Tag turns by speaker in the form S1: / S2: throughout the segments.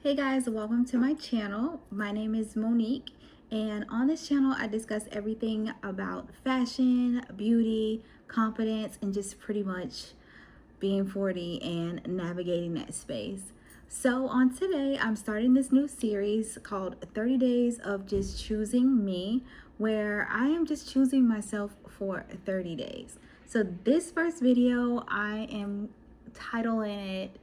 S1: Hey guys, welcome to my channel. My name is Monique, and on this channel I discuss everything about fashion, beauty, confidence, and just pretty much being 40 and navigating that space. So on today, I'm starting this new series called 30 Days of Just Choosing Me, where I am just choosing myself for 30 days. So this first video, I am titling it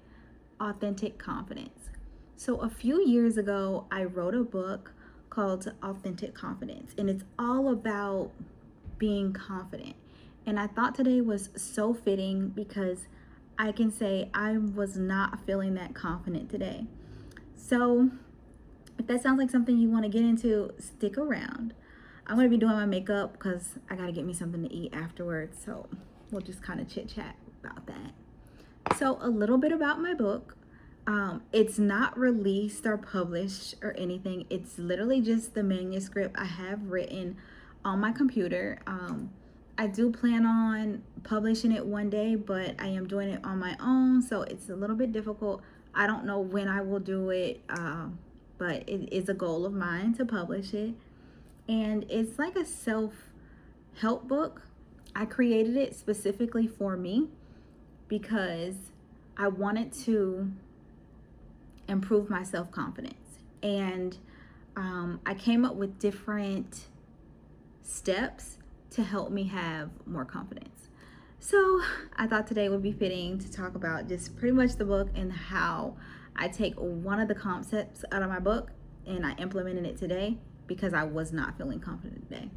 S1: Authentic Confidence. So a few years ago, I wrote a book called Authentic Confidence, and it's all about being confident. And I thought today was so fitting because I can say I was not feeling that confident today. So if that sounds like something you want to get into, stick around. I'm going to be doing my makeup because I got to get me something to eat afterwards. So we'll just kind of chit chat about that. So a little bit about my book. It's not released or published or anything. It's literally just the manuscript I have written on my computer. I do plan on publishing it one day, but I am doing it on my own, so it's a little bit difficult. I don't know when I will do it, but it is a goal of mine to publish it. And it's like a self-help book. I created it specifically for me because I wanted to improve my self-confidence. And I came up with different steps to help me have more confidence. So I thought today would be fitting to talk about just pretty much the book and how I take one of the concepts out of my book and I implemented it today because I was not feeling confident today.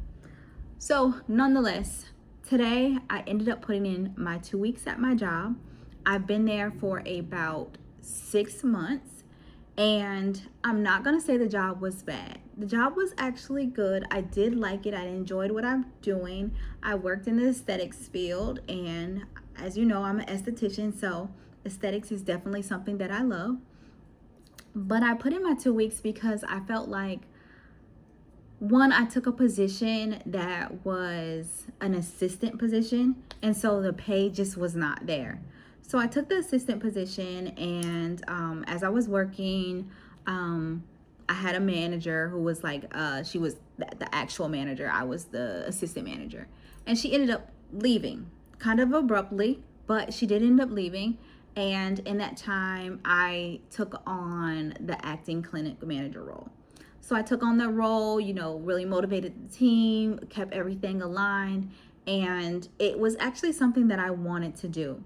S1: So nonetheless, today I ended up putting in my 2 weeks at my job. I've been there for about 6 months. And I'm not gonna say the job was bad. The job was actually good. I did like it. I enjoyed what I'm doing. I worked in the aesthetics field, and as you know, I'm an esthetician, so aesthetics is definitely something that I love. But I put in my 2 weeks because I felt like, one, I took a position that was an assistant position, and so the pay just was not there. So I took the assistant position, and as I was working, I had a manager who was like, she was the actual manager. I was the assistant manager. And she ended up leaving kind of abruptly, but she did end up leaving. And in that time, I took on the acting clinic manager role. So I took on that role, really motivated the team, kept everything aligned, and it was actually something that I wanted to do.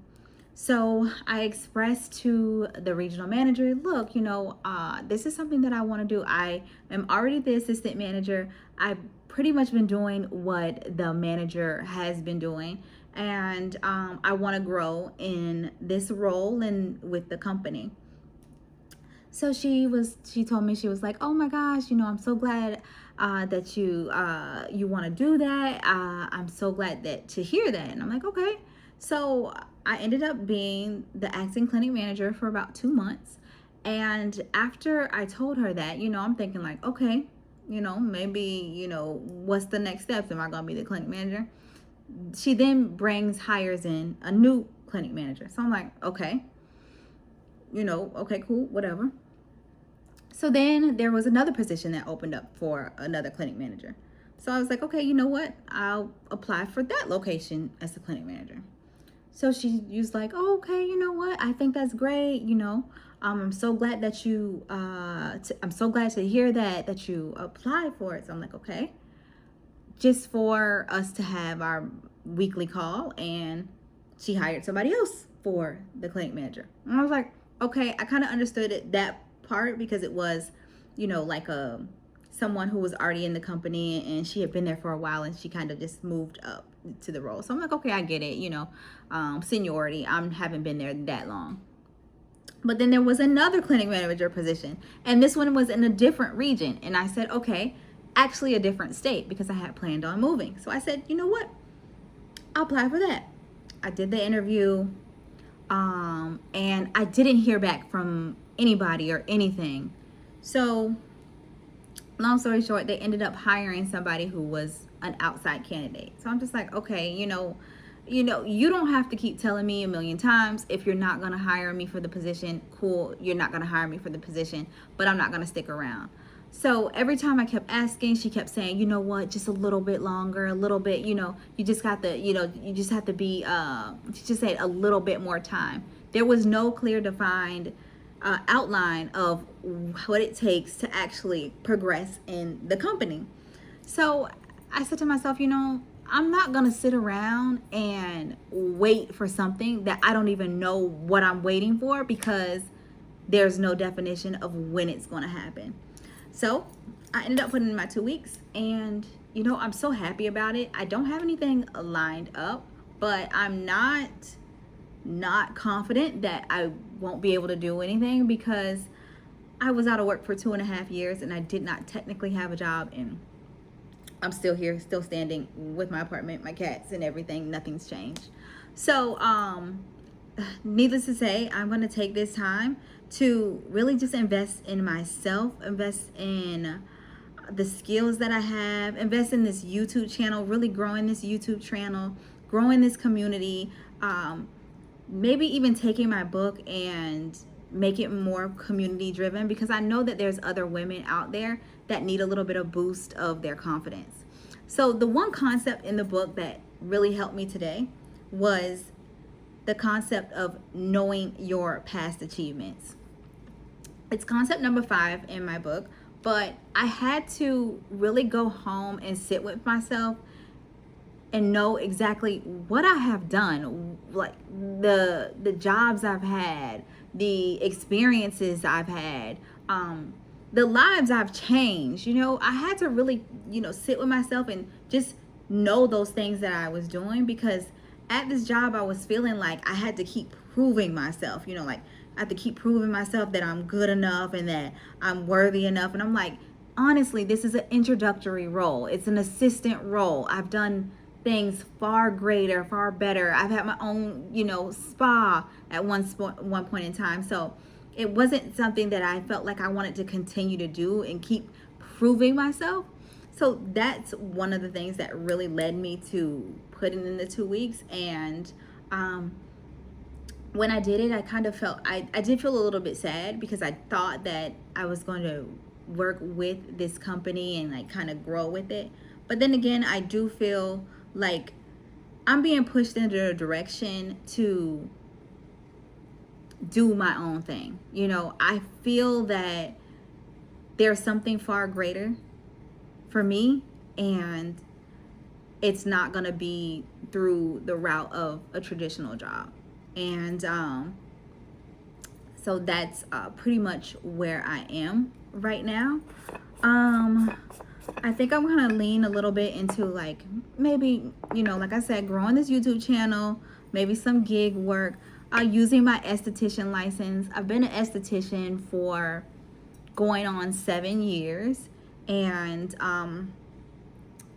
S1: So I expressed to the regional manager, look, this is something that I want to do. I am already the assistant manager. I've pretty much been doing what the manager has been doing, and I want to grow in this role and with the company. So she told me, she was like, oh my gosh, I'm so glad that you want to do that. I'm so glad to hear that. And I'm like, okay. So I ended up being the acting clinic manager for about 2 months. And after I told her that, I'm thinking like, okay, maybe, what's the next steps? Am I going to be the clinic manager? She then hires in a new clinic manager. So I'm like, okay, okay, cool, whatever. So then there was another position that opened up for another clinic manager. So I was like, okay, you know what? I'll apply for that location as the clinic manager. So she was like, oh, okay, you know what? I think that's great. I'm so glad that I'm so glad to hear that you applied for it. So I'm like, okay, just for us to have our weekly call. And she hired somebody else for the clinic manager. And I was like, okay, I kind of understood that part because it was, like someone who was already in the company and she had been there for a while and she kind of just moved up to the role. So I'm like, okay, I get it, seniority. I haven't been there that long. But then there was another clinic manager position, and this one was in a different region. And I said, okay, actually a different state because I had planned on moving. So I said, you know what? I'll apply for that. I did the interview, and I didn't hear back from anybody or anything. So long story short, they ended up hiring somebody who was an outside candidate. So I'm just like, okay, you don't have to keep telling me a million times if you're not going to hire me for the position. Cool, you're not going to hire me for the position, but I'm not going to stick around. So every time I kept asking, she kept saying, you know what, just a little bit longer, a little bit, you just got to, you just have to be, she just said a little bit more time. There was no clear defined outline of what it takes to actually progress in the company. So I said to myself, I'm not going to sit around and wait for something that I don't even know what I'm waiting for, because there's no definition of when it's going to happen. So I ended up putting in my 2 weeks, and I'm so happy about it. I don't have anything lined up, but I'm not confident that I won't be able to do anything, because I was out of work for 2.5 years and I did not technically have a job, and I'm still here, still standing with my apartment, my cats and everything. Nothing's changed. So needless to say, I'm going to take this time to really just invest in myself, invest in the skills that I have, invest in this YouTube channel, really growing this YouTube channel, growing this community, maybe even taking my book and make it more community driven, because I know that there's other women out there that need a little bit of boost of their confidence. So the one concept in the book that really helped me today was the concept of knowing your past achievements. It's concept number 5 in my book, but I had to really go home and sit with myself and know exactly what I have done, like the jobs I've had, the experiences I've had, the lives I've changed. I had to really, sit with myself and just know those things that I was doing, because at this job I was feeling like I had to keep proving myself, like I have to keep proving myself that I'm good enough and that I'm worthy enough. And I'm like, honestly, this is an introductory role. It's an assistant role. I've done things far greater, far better. I've had my own, spa at one point in time. So it wasn't something that I felt like I wanted to continue to do and keep proving myself. So that's one of the things that really led me to putting in the 2 weeks. And when I did it, I kind of felt, I did feel a little bit sad, because I thought that I was going to work with this company and like kind of grow with it. But then again, I do feel like I'm being pushed into a direction to do my own thing. I feel that there's something far greater for me, and it's not going to be through the route of a traditional job. And so that's pretty much where I am right now. I think I'm going to lean a little bit into like maybe, like I said, growing this YouTube channel, maybe some gig work, using my esthetician license. I've been an esthetician for going on 7 years. And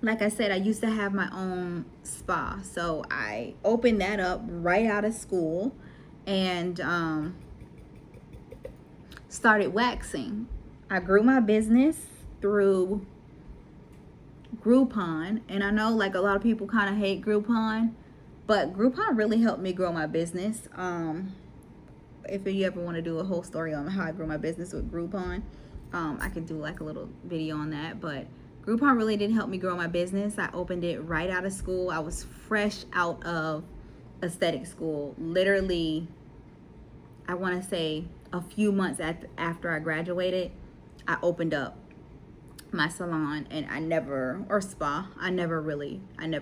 S1: like I said, I used to have my own spa. So I opened that up right out of school and started waxing. I grew my business through Groupon, and I know like a lot of people kind of hate Groupon, but Groupon really helped me grow my business. If you ever want to do a whole story on how I grew my business with Groupon, I could do like a little video on that. But Groupon really did help me grow my business. I opened it right out of school. I was fresh out of aesthetic school. Literally, I want to say a few months after I graduated, I opened up my salon, and I never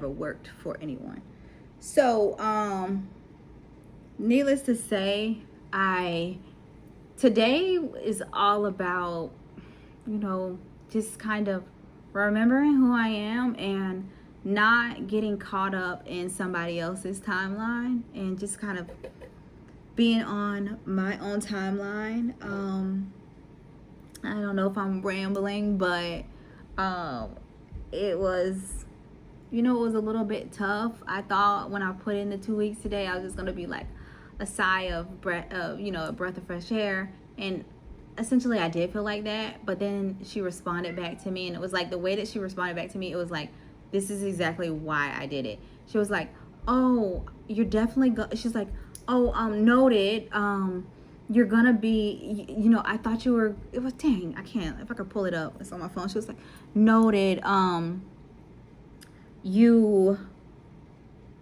S1: worked for anyone. So needless to say, today is all about, just kind of remembering who I am and not getting caught up in somebody else's timeline, and just kind of being on my own timeline. I don't know if I'm rambling, but it was, it was a little bit tough. I thought when I put in the 2 weeks today, I was just going to be like a sigh of breath, a breath of fresh air. And essentially I did feel like that. But then she responded back to me, and it was like the way that she responded back to me, it was like, this is exactly why I did it. She was like, oh, you're definitely she's like, oh, noted, you're gonna be, you know, I thought you were, it was, dang, I can't, if I could pull it up, it's on my phone. She was like, noted, you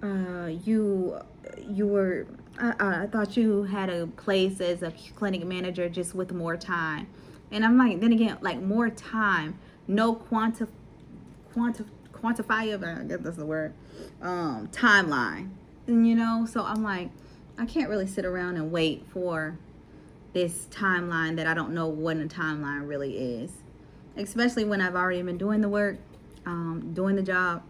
S1: you were, I thought you had a place as a clinic manager just with more time. And I'm like, then again, like, more time, no quantifiable, I guess that's the word, timeline, you know. So I'm like, I can't really sit around and wait for this timeline that I don't know what a timeline really is, especially when I've already been doing the work, doing the job,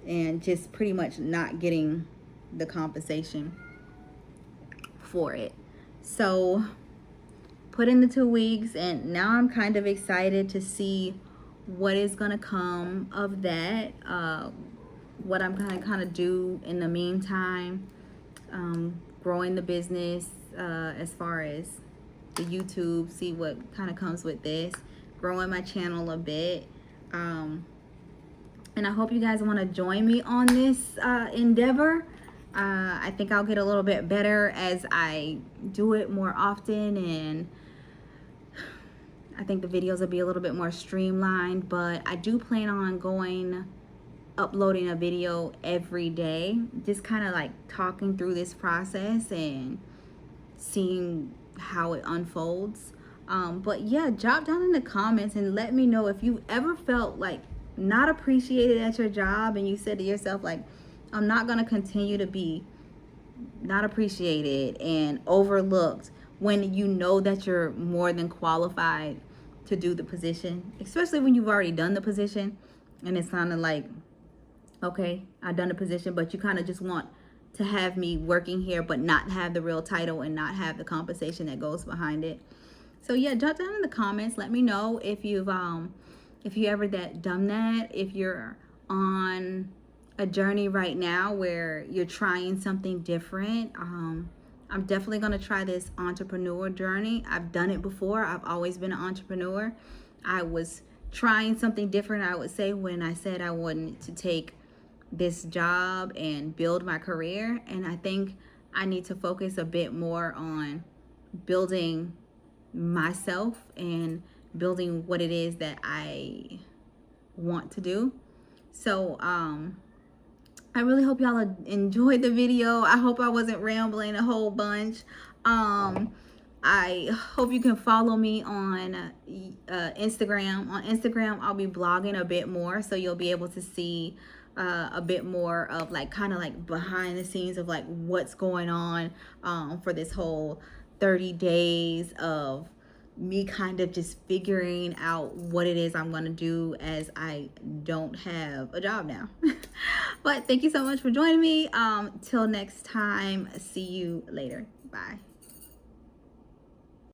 S1: and just pretty much not getting the compensation for it. So put in the 2 weeks, and now I'm kind of excited to see what is going to come of that, what I'm going to kind of do in the meantime, growing the business, as far as the YouTube, see what kind of comes with this, growing my channel a bit, and I hope you guys want to join me on this endeavor. I think I'll get a little bit better as I do it more often, and I think the videos will be a little bit more streamlined, but I do plan on uploading a video every day, just kind of like talking through this process and seeing how it unfolds. But yeah, drop down in the comments and let me know if you ever felt like not appreciated at your job, and you said to yourself, like, I'm not going to continue to be not appreciated and overlooked, when you know that you're more than qualified to do the position, especially when you've already done the position and it's kind of like, okay, I've done the position, but you kind of just want to have me working here but not have the real title and not have the compensation that goes behind it. So yeah, drop down in the comments, let me know if you ever done that, if you're on a journey right now where you're trying something different. I'm definitely going to try this entrepreneur journey. I've done it before. I've always been an entrepreneur. I was trying something different, I would say, when I said I wanted to take this job and build my career. And I think I need to focus a bit more on building myself and building what it is that I want to do. So I really hope y'all enjoyed the video. I hope I wasn't rambling a whole bunch. I hope you can follow me on Instagram. On Instagram, I'll be blogging a bit more, so you'll be able to see a bit more of like kind of like behind the scenes of like what's going on for this whole 30 days of me kind of just figuring out what it is I'm going to do, as I don't have a job now. But thank you so much for joining me. Till next time, see you later. Bye.